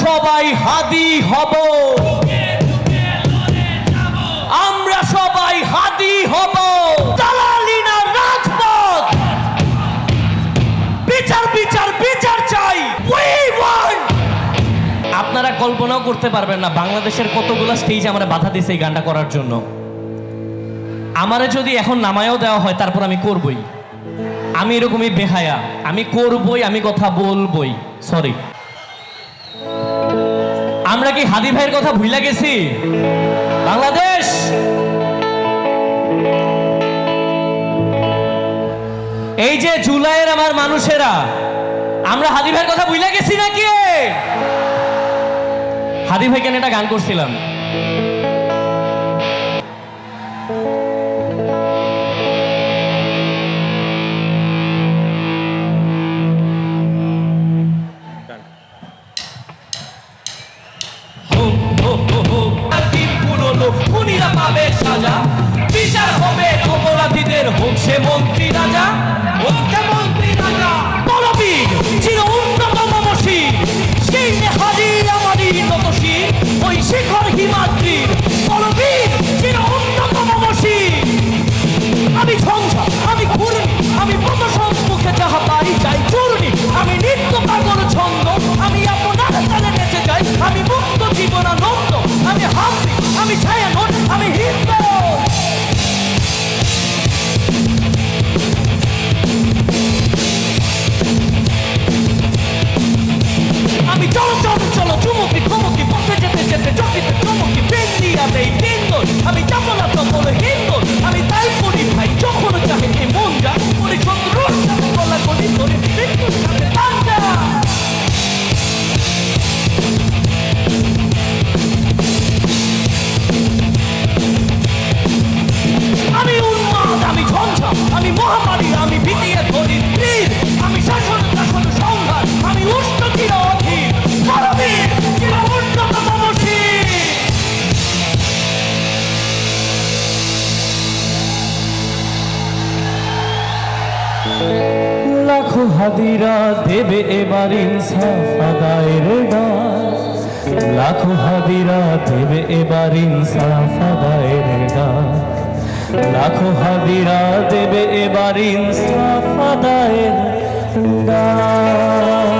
সবাই হাদি হব, আমরা সবাই হাদি হব। দালালি না রাজপথ, বিচার বিচার বিচার চাই। We want। আপনারা কল্পনাও করতে পারবেন না বাংলাদেশের কতগুলো স্টেজ আমরা বাধা দিয়েছে এই গানটা করার জন্য। আমারে যদি এখন নামায়ও দেওয়া হয় তারপর আমি করবই। আমি এরকমই বেহায়া, আমি করবই, আমি কথা বলবই। সরি, আমরা কি হাদি ভাইয়ের কথা ভুলে গেছি? বাংলাদেশ এই যে জুলাইয়ের আমার মানুষেরা, আমরা হাদি ভাইয়ের কথা ভুলে গেছি নাকি? হাদি ভাই কেন একটা গান করছিলাম, খুনিরা পাবে সাজা, বিচার হবে অপরাধীদের। হোক সে মন্ত্রী রাজা, হোক সে মন্ত্রী রাজা। বলবীর চির উন্নত মমশীর, সেই নেহারি আমারই নতশীর। ওই শিখর হিমাদ্রির বলবীর চির উন্নত মমশীর। আমি ঝঞ্ঝা, আমি ঘূর্ণি, আমি পথ সম্মুখে যাহা পারি চাই চূর্ণি। আমি নিত্য পাগল ছন্দ, আমি আপনার তালে নেচে যাই। আমি মুক্ত জীবনানন্দ, আমি হাসি, আমি ছায়ানট, আমি হিন্দ। আমি চলো চলো চলো চুমুকি থমকি, পথে যেতে যেতে চকিতে চমকি। পেন্দিয়া দেই পিন্দল, আমি চাপলা চপল হিন্দল। আমি তাই করি ভাই যখন চাহে এই মন যা করি। শত্রুর সাথে গলা করি ধরি, মৃত্যুর সাথে পাঞ্জা। আমি উন্মাদ, আমি ঝঞ্ঝা, আমি মহামারী, আমি ভিটিয়ে ধরি তীর। আমি শাসন শাসন সংঘাত, আমি উষ্ণ চির অধীর। বলবীর চির উন্নত মমশীর। লাখো হাদিরা দেবে এবার ইনসাফ আদায়ের ডাক। লাখো হাদিরা দেবে এবার ইনসাফ আদায়ের ডাক। লাখো হাদিরা দেবে এবার ইনসাফ আদায়ের ডাক।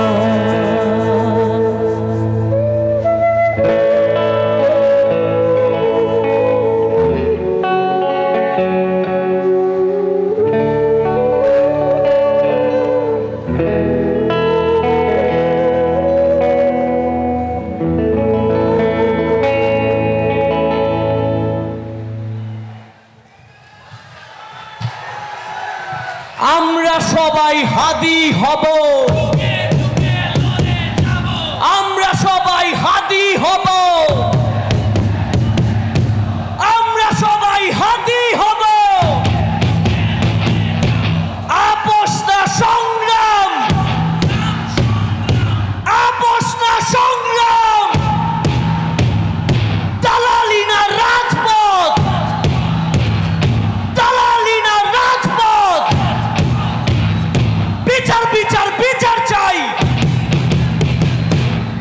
আমরা সবাই হাদি হব, আমরা সবাই হাদি হব, আমরা সবাই হাদি হব। আপোষ না সংগ্রাম, আপোষ না সংগ্রাম। দালালি না রাজপথ, দালালি না রাজপথ। বিচার বিচার বিচার চাই,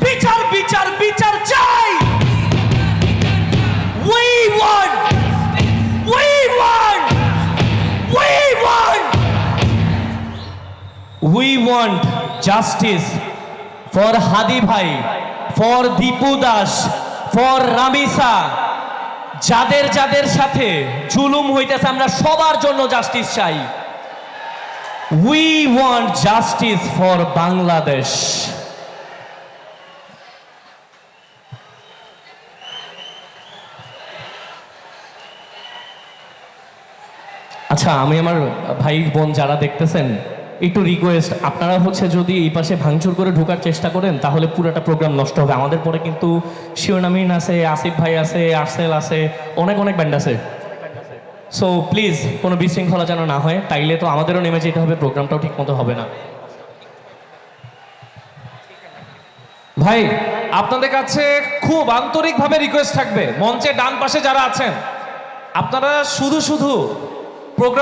বিচার বিচার বিচার চাই। We want, we want, we want, we want justice for Hadi Bhai, for Dipu Das, for Ramisa। যাদের যাদের সাথে জুলুম হইতেছে আমরা সবার জন্য জাস্টিস চাই। We want justice for Bangladesh. আচ্ছা, আমি আমার ভাই বোন যারা দেখতেছেন একটু রিকোয়েস্ট, আপনারা যদি এই পাশে ভাঙচুর করে ঢোকার চেষ্টা করেন তাহলে পুরোটা প্রোগ্রাম নষ্ট হবে। আমাদের পরে কিন্তু শিওনামিন আছে, আসিফ ভাই আছে, আরসেল আছে, অনেক অনেক ব্যান্ড আছে। সো প্লিজ কোনো বিশৃঙ্খলা যেন না হয়, তাইলে তো আমাদেরও নেমে যেতে হবে, প্রোগ্রামটাও ঠিক মতো হবে না। ভাই আপনাদের কাছে খুব আন্তরিকভাবে রিকোয়েস্ট থাকবে, মঞ্চে ডান পাশে যারা আছেন আপনারা শুধু শুধু প্রোগ্রাম